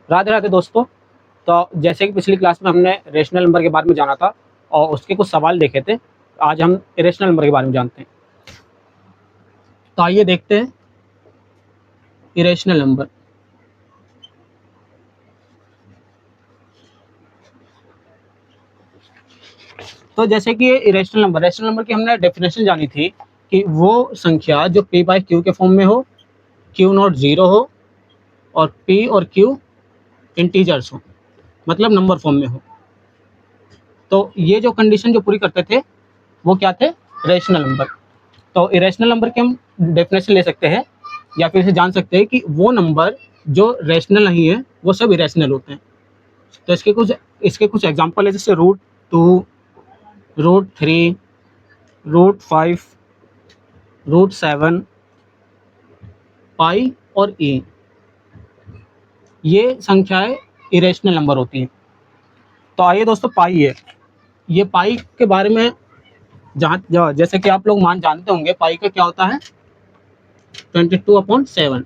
राधे राधे दोस्तों। तो जैसे कि पिछली क्लास में हमने रेशनल नंबर के बारे में जाना था और उसके कुछ सवाल देखे थे, आज हम इरेशनल नंबर के बारे में जानते हैं। तो आइए देखते हैं इरेशनल नंबर। तो जैसे कि रेशनल नंबर की हमने डेफिनेशन जानी थी कि वो संख्या जो p बाई क्यू के फॉर्म में हो, क्यू नॉट जीरो हो और p और q इंटीजर्स हो, मतलब नंबर फॉर्म में हो। तो ये जो कंडीशन जो पूरी करते थे वो क्या थे? Rational number. तो इरेशनल नंबर की हम डेफिनेशन ले सकते हैं या फिर इसे जान सकते हैं कि वो नंबर जो रेशनल नहीं है वो सब इरेशनल होते हैं। तो इसके कुछ एग्जांपल है, जैसे √2, √3, √5, √7, पाई और e। ये संख्याएं इरेशनल नंबर होती हैं। तो आइए दोस्तों, पाई है, ये पाई के बारे में जैसे कि आप लोग जानते होंगे, पाई का क्या होता है? 22/7।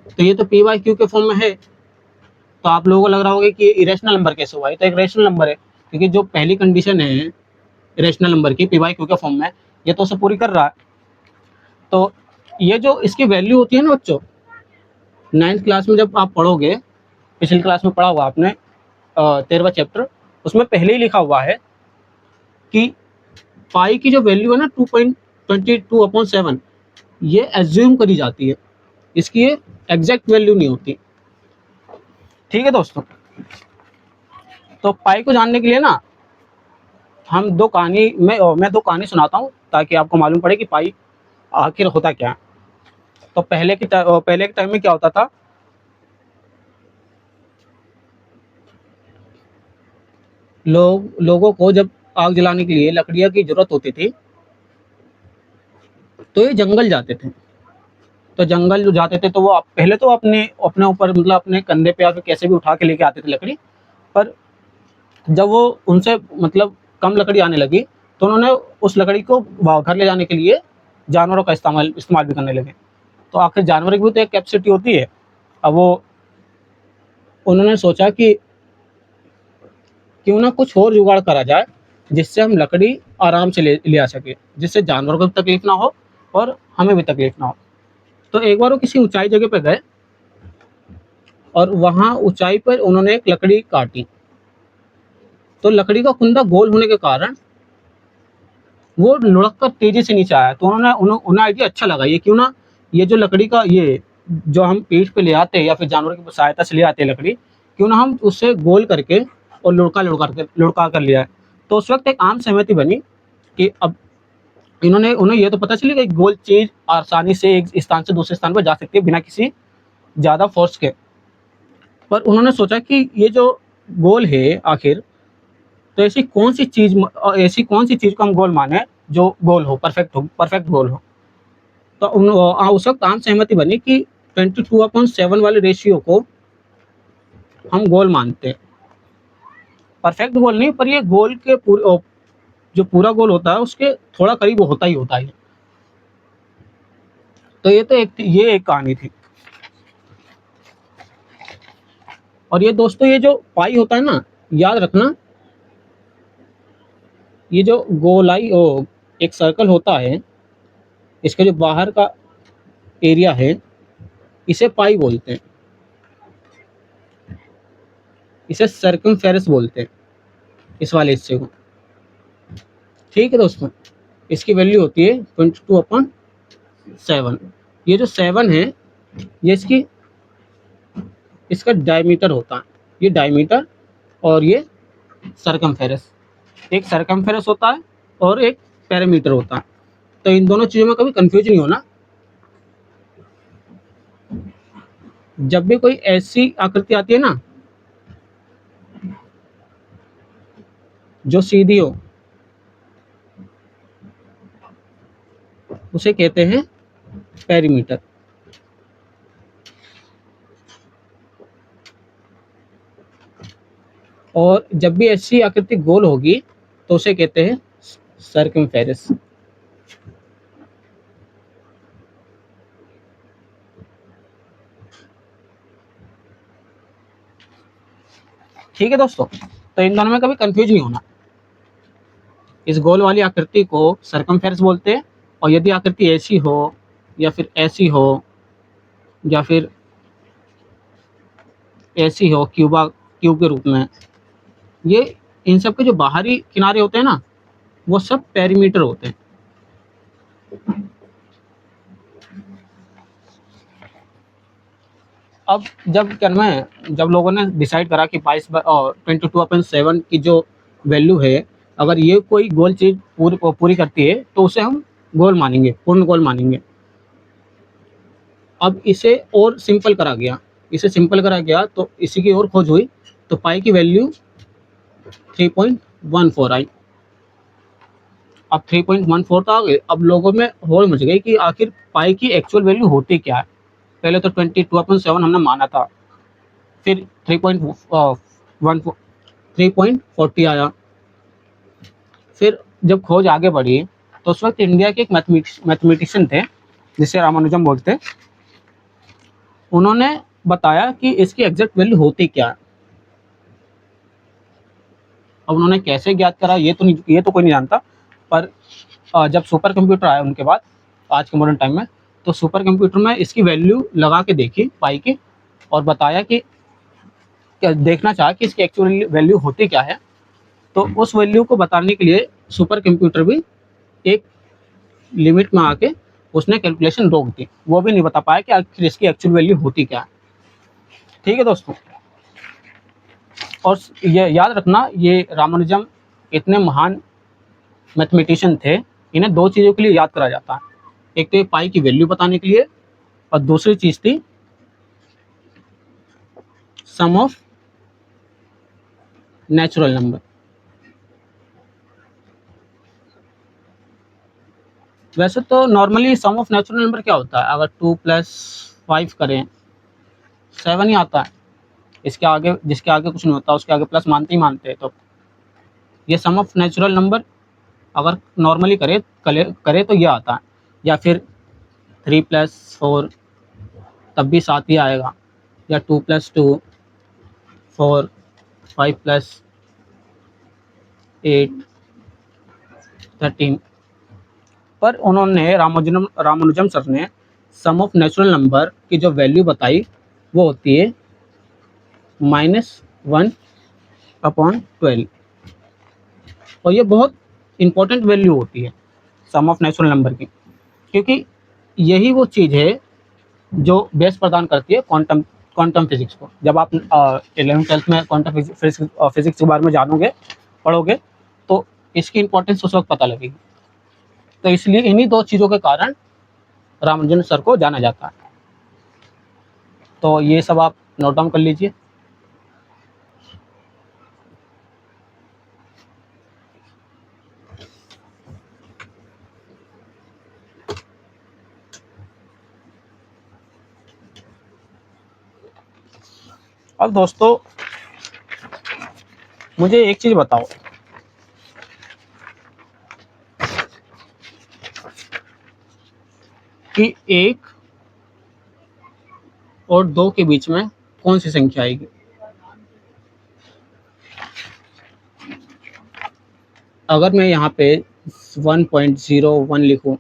तो ये तो p बाई क्यू के फॉर्म में है। तो आप लोगों को लग रहा होगा कि ये इरेशनल नंबर कैसे हुआ? ये तो एक रेशनल नंबर है, क्योंकि जो पहली कंडीशन है इरेशनल नंबर की, p बाई क्यू के फॉर्म में, ये तो उसे पूरी कर रहा है। तो ये जो इसकी वैल्यू होती है ना बच्चों, 9th क्लास में जब आप पढ़ोगे, पिछली क्लास में पढ़ा हुआ आपने 13वां चैप्टर, उसमें पहले ही लिखा हुआ है कि पाई की जो वैल्यू है ना 2.22/7, ये एज्यूम करी जाती है, इसकी ये एग्जैक्ट वैल्यू नहीं होती। ठीक है दोस्तों। तो पाई को जानने के लिए ना हम मैं दो कहानी सुनाता हूँ, ताकि आपको मालूम पड़े कि पाई आखिर होता क्या है। तो पहले के टाइम में क्या होता था? लोगों को जब आग जलाने के लिए लकड़ियाँ की जरूरत होती थी, तो ये जंगल जाते थे। तो जंगल जो जाते थे, तो वो पहले तो अपने ऊपर, मतलब अपने कंधे पे या फिर कैसे भी उठा के लेके आते थे लकड़ी। पर जब वो उनसे मतलब कम लकड़ी आने लगी, तो उन्होंने उस लकड़ी को घर ले जाने के लिए जानवरों का इस्तेमाल भी करने लगे। तो आखिर जानवर की भी तो एक कैपेसिटी होती है। अब वो उन्होंने सोचा कि क्यों ना कुछ और जुगाड़ करा जाए, जिससे हम लकड़ी आराम से ले आ सके, जिससे जानवरों को भी तकलीफ ना हो और हमें भी तकलीफ ना हो। तो एक बार वो किसी ऊंचाई जगह पे गए और वहां ऊंचाई पर उन्होंने एक लकड़ी काटी। तो लकड़ी का कुंदा गोल होने के कारण वो लुढ़क कर तेजी से नीचे आया। तो उन्हें आइडिया अच्छा लगा, ये क्यों ना, ये जो लकड़ी का ये जो हम पीठ पे ले आते हैं या फिर जानवरों की सहायता से ले आते हैं लकड़ी, क्यों ना हम उससे गोल करके और लुढ़का कर लिया है। तो उस वक्त एक आम सहमति बनी कि अब उन्हें ये तो पता चली कि गोल चीज आसानी से एक स्थान से दूसरे स्थान पर जा सकती है बिना किसी ज्यादा फोर्स के। पर उन्होंने सोचा कि ये जो गोल है आखिर, तो ऐसी कौन सी चीज को हम गोल माने जो गोल हो, परफेक्ट गोल हो। तो उस वक्त आम सहमति बनी कि 22/7 वाले रेशियो को हम गोल मानते हैं। परफेक्ट गोल नहीं, पर ये गोल के जो पूरा गोल होता है उसके थोड़ा करीब होता ही होता है। तो ये एक कहानी थी। और ये दोस्तों, ये जो पाई होता है ना, याद रखना, ये जो एक सर्कल होता है, इसका जो बाहर का एरिया है, इसे पाई बोलते हैं, इसे सर्कमफेरेंस बोलते हैं, इस वाले हिस्से को। ठीक है दोस्तों, इसकी वैल्यू होती है 22/7। ये जो 7 है, ये इसका डायमीटर होता है, ये डायमीटर, और ये सर्कमफेरेंस। एक सर्कमफेरेंस होता है और एक पेरीमीटर होता है। तो इन दोनों चीज़ों में कभी कंफ्यूज नहीं होना। जब भी कोई ऐसी आकृति आती है ना जो सीधी हो, उसे कहते हैं पेरीमीटर। और जब भी ऐसी आकृति गोल होगी, तो उसे कहते हैं सर्कमफेरेंस। ठीक है दोस्तों, तो इन दोनों में कभी कंफ्यूज नहीं होना। इस गोल वाली आकृति को सरकमफेरेंस बोलते हैं, और यदि आकृति ऐसी हो या फिर ऐसी हो या फिर ऐसी हो क्यूब के रूप में, ये इन सब के जो बाहरी किनारे होते हैं ना, वो सब पेरीमीटर होते हैं। अब जब लोगों ने डिसाइड करा कि 22/7 की जो वैल्यू है, अगर ये कोई गोल चीज़ पूरी करती है तो उसे हम गोल मानेंगे, पूर्ण गोल मानेंगे। अब इसे और सिंपल करा गया तो इसी की और खोज हुई, तो पाई की वैल्यू 3.14 आई। अब 3.14 तो आ गई। अब लोगों में होड़ मच गई कि आखिर पाई की एक्चुअल वैल्यू होती क्या है। पहले तो 22/7 हमने माना था, फिर 3.40 आया। फिर जब खोज आगे बढ़ी तो उस वक्त इंडिया के एक मैथमेटिशियन थे जिसे रामानुजम बोलते हैं, उन्होंने बताया कि इसकी एग्जैक्ट वैल्यू होती क्या है। अब उन्होंने कैसे ज्ञात करा ये तो कोई नहीं जानता, पर जब सुपर कंप्यूटर आया उनके बाद, आज के मॉडर्न टाइम में, तो सुपर कंप्यूटर में इसकी वैल्यू लगा के देखी पाई की, और बताया कि देखना चाहा कि इसकी एक्चुअल वैल्यू होती क्या है। तो उस वैल्यू को बताने के लिए सुपर कंप्यूटर भी एक लिमिट में आके उसने कैलकुलेशन रोक दी, वो भी नहीं बता पाया कि आखिर इसकी एक्चुअल वैल्यू होती क्या है। ठीक है दोस्तों, और ये याद रखना, ये रामानुजम इतने महान मैथमेटिशियन थे, इन्हें दो चीज़ों के लिए याद करा जाता है। एक तो ये पाई की वैल्यू बताने के लिए, और दूसरी चीज़ थी सम ऑफ नेचुरल नंबर। वैसे तो normally sum of natural number क्या होता है, अगर 2 + 5 करें 7 ही आता है। इसके आगे जिसके आगे कुछ नहीं होता उसके आगे प्लस मानते ही मानते हैं। तो ये सम ऑफ नेचुरल नंबर अगर नॉर्मली करे तो ये आता है, या फिर 3 + 4 तब भी 7 ही आएगा, या 2 + 2 4, 5 + 8 13। पर उन्होंने रामानुजम सर ने सम ऑफ नेचुरल नंबर की जो वैल्यू बताई वो होती है -1/12, और ये बहुत इम्पोर्टेंट वैल्यू होती है सम ऑफ नेचुरल नंबर की, क्योंकि यही वो चीज़ है जो बेस प्रदान करती है क्वांटम फिजिक्स को। जब आप 11th-12th में क्वांटम फिजिक्स के बारे में पढ़ोगे तो इसकी इम्पोर्टेंस उस वक्त पता लगेगी। तो इसलिए इन्हीं दो चीज़ों के कारण रामानुजन सर को जाना जाता है। तो ये सब आप नोट डाउन कर लीजिए। अब दोस्तों मुझे एक चीज़ बताओ कि 1 और 2 के बीच में कौन सी संख्या आएगी। अगर मैं यहाँ पे 1.01 लिखूँ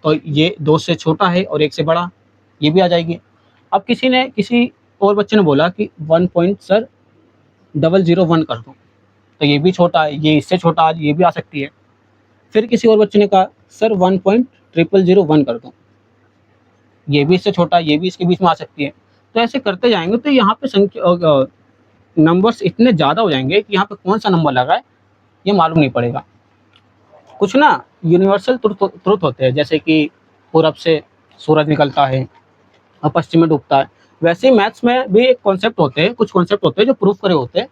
तो ये 2 से छोटा है और 1 से बड़ा, ये भी आ जाएगी। अब किसी और बच्चे ने बोला कि 1.001 कर दूँ, तो ये भी छोटा है, ये इससे छोटा ये भी आ सकती है। फिर किसी और बच्चे ने कहा सर 1.0001 कर दूँ, ये भी इससे छोटा, ये भी इसके बीच में आ सकती है। तो ऐसे करते जाएंगे तो यहाँ पे संख्या नंबर्स इतने ज़्यादा हो जाएंगे कि यहाँ पे कौन सा नंबर लगा है ये मालूम नहीं पड़ेगा। कुछ ना यूनिवर्सल ट्रुथ होते हैं, जैसे कि पूरब से सूरज निकलता है और पश्चिम में डूबता है, वैसे ही मैथ्स में भी एक कॉन्सेप्ट होते हैं, कुछ कॉन्सेप्ट होते हैं जो प्रूफ करे होते हैं।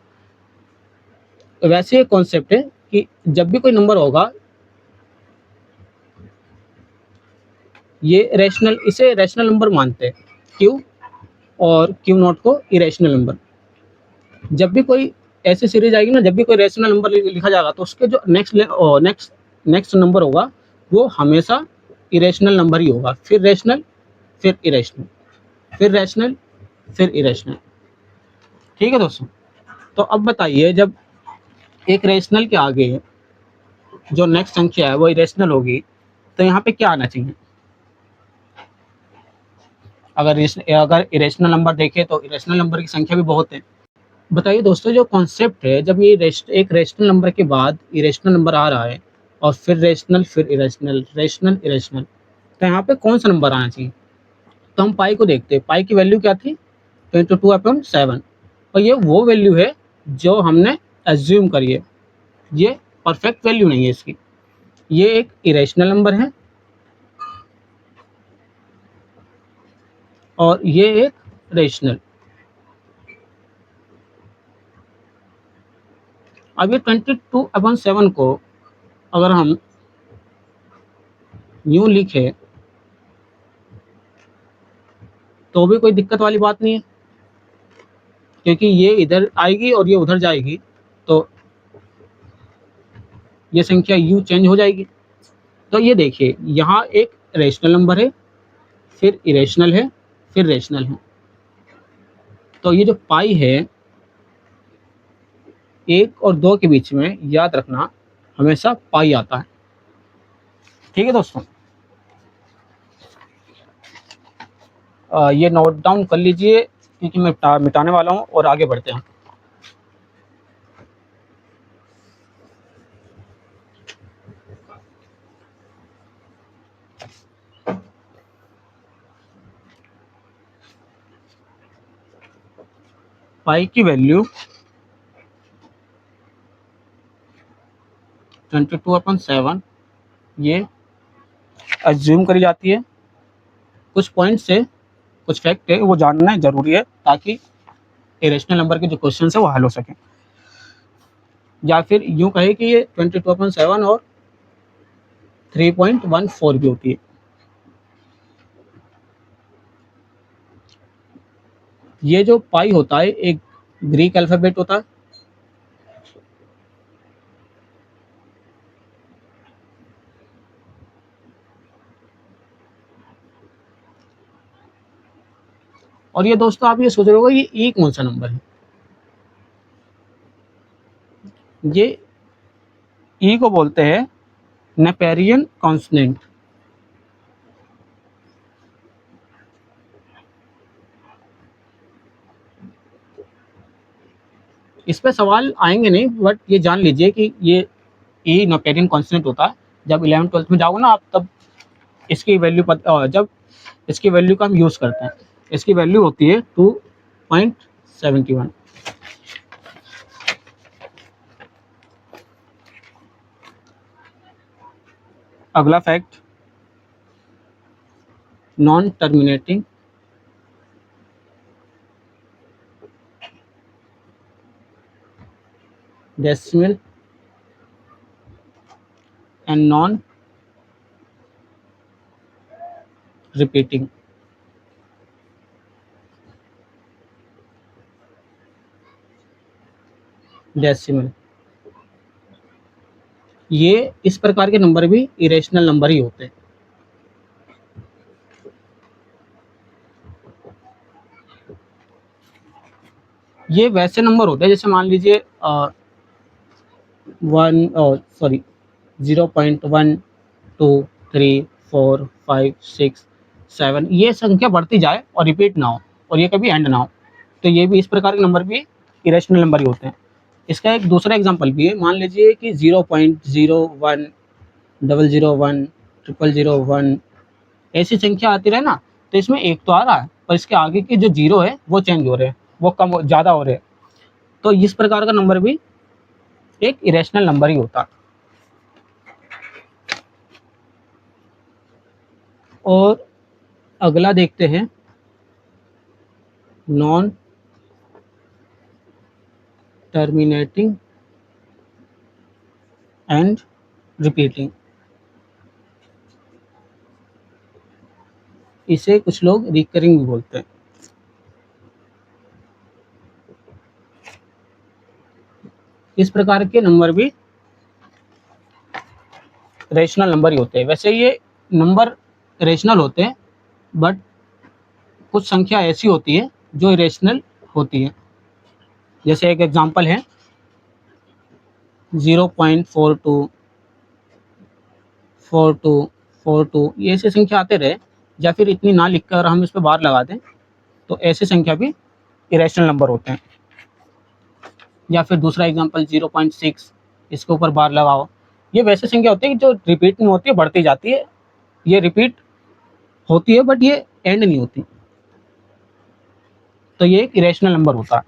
वैसे एक कॉन्सेप्ट है कि जब भी कोई नंबर होगा इसे रैशनल नंबर मानते हैं, क्यू और क्यू नॉट को इरेशनल नंबर। जब भी कोई ऐसी सीरीज आएगी ना, जब भी कोई रैशनल नंबर लिखा जाएगा तो उसके जो नेक्स्ट नंबर होगा वो हमेशा इरेशनल नंबर ही होगा, फिर रैशनल, फिर इरेशनल, फिर रैशनल, फिर इरेशनल। ठीक है दोस्तों, तो अब बताइए, जब एक रेशनल के आगे जो नेक्स्ट संख्या है वो इरेशनल होगी, तो यहाँ पे क्या आना चाहिए? अगर इरेशनल नंबर देखें तो इरेशनल नंबर की संख्या भी बहुत है। बताइए दोस्तों, जो कॉन्सेप्ट है, जब ये एक रेशनल नंबर के बाद इरेशनल नंबर आ रहा है और फिर रेशनल, फिर इरेशनल, रेशनल, इरेशनल, तो यहाँ पे कौन सा नंबर आना चाहिए? तो हम पाई को देखते हैं। पाई की वैल्यू क्या थी? 22/7। और ये वो वैल्यू है जो हमने एज्यूम करी है। ये परफेक्ट वैल्यू नहीं है इसकी। ये एक इरेशनल नंबर है और ये एक रेशनल। अब ये 22/7 को अगर हम यूं लिखे तो भी कोई दिक्कत वाली बात नहीं है, क्योंकि ये इधर आएगी और ये उधर जाएगी, तो ये संख्या यू चेंज हो जाएगी। तो ये देखिए, यहाँ एक रेशनल नंबर है, फिर इरेशनल है, फिर रेशनल है। तो ये जो पाई है, 1 और 2 के बीच में याद रखना हमेशा पाई आता है। ठीक है दोस्तों, ये नोट डाउन कर लीजिए, क्योंकि मैं मिटाने वाला हूँ और आगे बढ़ते हैं। पाई की वैल्यू 22/7 ये एज्यूम करी जाती है। कुछ पॉइंट से कुछ फैक्ट है वो जानना ज़रूरी है, ताकि इरेशनल नंबर के जो क्वेश्चन है वो हल हो सके। या फिर यूं कहे कि ये 22/7 और 3.14 भी होती है। ये जो पाई होता है एक ग्रीक अल्फ़ाबेट होता है। और ये दोस्तों, आप ये सोच रहे होगा ये ई कौन सा नंबर है? ये ई को बोलते हैं नेपेरियन कांस्टेंट। इस पे सवाल आएंगे नहीं, बट ये जान लीजिए कि ये ई नेपेरियन कांस्टेंट होता है। जब 11th-12th में जाओगे ना आप, तब इसकी वैल्यू जब इसकी वैल्यू का हम यूज़ करते हैं। इसकी वैल्यू होती है 2.71। अगला fact, non terminating decimal and non repeating. Decimal, ये इस प्रकार के नंबर भी इरेशनल नंबर ही होते हैं। ये वैसे नंबर होते हैं, जैसे मान लीजिए 0.1, 2, 3, 4, 5, 6, 7, ये संख्या बढ़ती जाए और रिपीट ना हो, और ये कभी एंड ना हो, तो ये भी इस प्रकार के नंबर भी इरेशनल नंबर ही होते हैं। इसका एक दूसरा एग्जांपल भी है। मान लीजिए कि 0.01, 001, ऐसी संख्या आती रहे ना, तो इसमें एक तो आ रहा है, पर इसके आगे के जो जीरो है वो चेंज हो रहे हैं, वो कम ज़्यादा हो रहे हैं। तो इस प्रकार का नंबर भी एक इरेशनल नंबर ही होता है। और अगला देखते हैं, नॉन टर्मिनेटिंग एंड रिपीटिंग। इसे कुछ लोग रिकरिंग भी बोलते हैं। इस प्रकार के नंबर भी रेशनल नंबर ही होते हैं। वैसे ये नंबर रेशनल होते हैं, बट कुछ संख्या ऐसी होती है जो इरेशनल होती है। जैसे एक एग्जांपल है 0.42 42 42, ये ऐसे संख्या आते रहे, या फिर इतनी ना लिखकर हम इस पे बार लगा दें तो ऐसी संख्या भी इरेशनल नंबर होते हैं। या फिर दूसरा एग्जांपल 0.6, इसके ऊपर बार लगाओ, ये वैसे संख्या होती है कि जो रिपीट नहीं होती है, बढ़ती जाती है। ये रिपीट होती है बट ये एंड नहीं होती, तो ये एक इरेशनल नंबर होता है।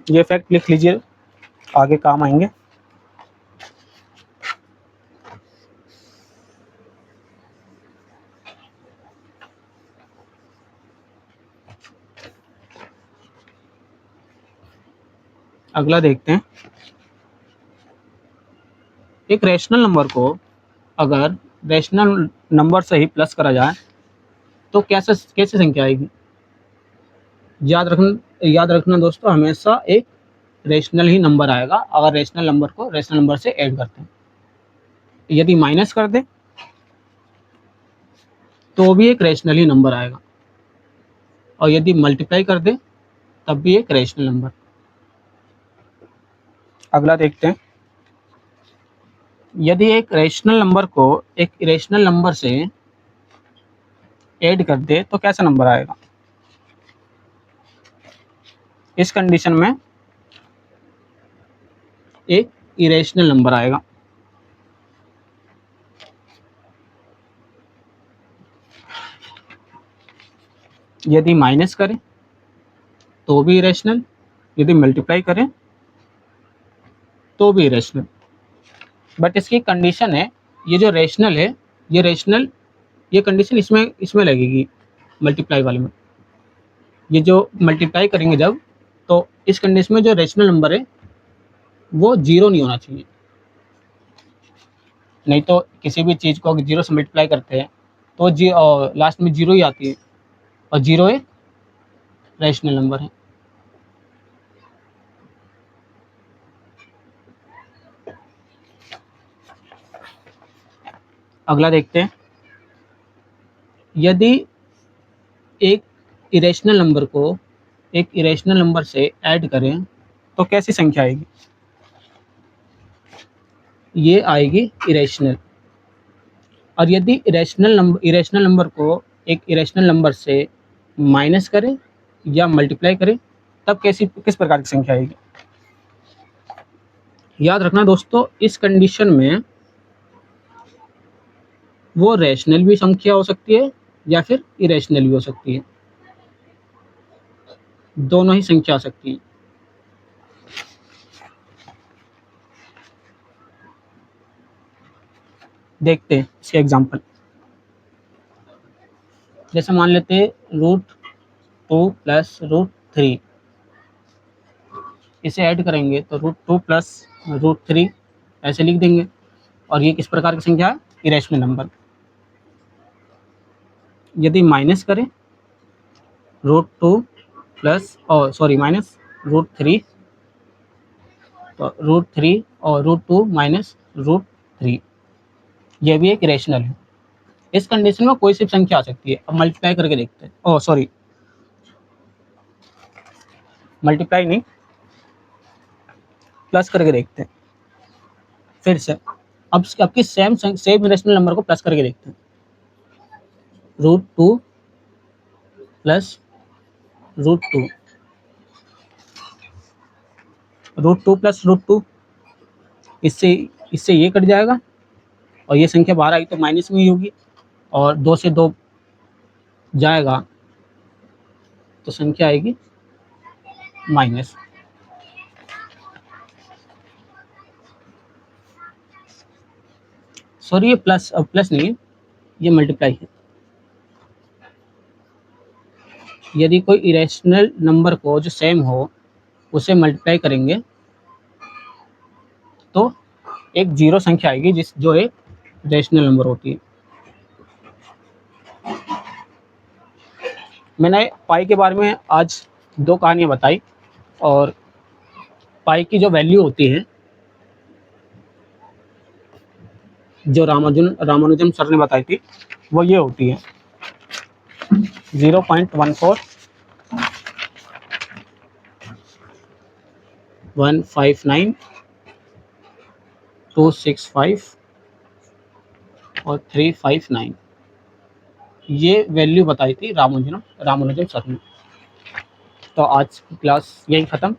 ये फैक्ट लिख लीजिए, आगे काम आएंगे। अगला देखते हैं, एक रेशनल नंबर को अगर रेशनल नंबर से ही प्लस करा जाए तो कैसे संख्या आएगी। याद रखना दोस्तों, हमेशा एक रेशनल ही नंबर आएगा अगर रेशनल नंबर को रेशनल नंबर से ऐड करते हैं। यदि माइनस कर दें तो भी एक रेशनल ही नंबर आएगा, और यदि मल्टीप्लाई कर दें तब भी एक रेशनल नंबर। अगला देखते हैं, यदि एक रेशनल नंबर को एक इरेशनल नंबर से ऐड कर दे तो कैसा नंबर आएगा। इस कंडीशन में एक इरेशनल नंबर आएगा। यदि माइनस करें तो भी इरेशनल, यदि मल्टीप्लाई करें तो भी इरेशनल। बट इसकी कंडीशन है, ये जो रेशनल है, ये रेशनल, ये कंडीशन इसमें लगेगी मल्टीप्लाई वाले में। ये जो मल्टीप्लाई करेंगे जब, तो इस कंडीशन में जो रेशनल नंबर है वो जीरो नहीं होना चाहिए। नहीं तो किसी भी चीज़ को अगर जीरो से मल्टीप्लाई करते हैं तो लास्ट में जीरो ही आती है, और जीरो एक रेशनल नंबर है। अगला देखते हैं, यदि एक इरेशनल नंबर को एक इरेशनल नंबर से ऐड करें तो कैसी संख्या आएगी। ये आएगी इरेशनल। और यदि इरेशनल नंबर को एक इरेशनल नंबर से माइनस करें या मल्टीप्लाई करें तब किस प्रकार की संख्या आएगी। याद रखना दोस्तों, इस कंडीशन में वो रेशनल भी संख्या हो सकती है या फिर इरेशनल भी हो सकती है, दोनों ही संख्या आ सकती है। देखते हैं इसके एग्जांपल। जैसे मान लेते हैं √2 + √3, इसे ऐड करेंगे तो √2 + √3 ऐसे लिख देंगे। और ये किस प्रकार की संख्या है, इरेशनल नंबर। यदि माइनस करें √2 माइनस √3, तो √3 और √2 माइनस √3, यह भी एक इरेशनल है। इस कंडीशन में कोई सी संख्या आ सकती है। अब मल्टीप्लाई करके देखते हैं, मल्टीप्लाई नहीं, प्लस करके देखते हैं फिर से। अब आपकी सेम इरेशनल नंबर को प्लस करके देखते हैं। √2 + √2, √2 + √2, इससे ये कट जाएगा, और ये संख्या बाहर आएगी तो माइनस में ही होगी, और 2 से 2 जाएगा तो संख्या आएगी माइनस। सॉरी, ये प्लस नहीं है, ये मल्टीप्लाई है। यदि कोई इरेशनल नंबर को जो सेम हो उसे मल्टीप्लाई करेंगे तो एक जीरो संख्या आएगी जो एक रेशनल नंबर होती है। मैंने पाई के बारे में आज 2 कहानियाँ बताई, और पाई की जो वैल्यू होती है, जो रामानुजन सर ने बताई थी, वो ये होती है 0.14 159, 265 और 359, ये वैल्यू बताई थी रामानुजन सर ने। तो आज की क्लास यही ख़त्म।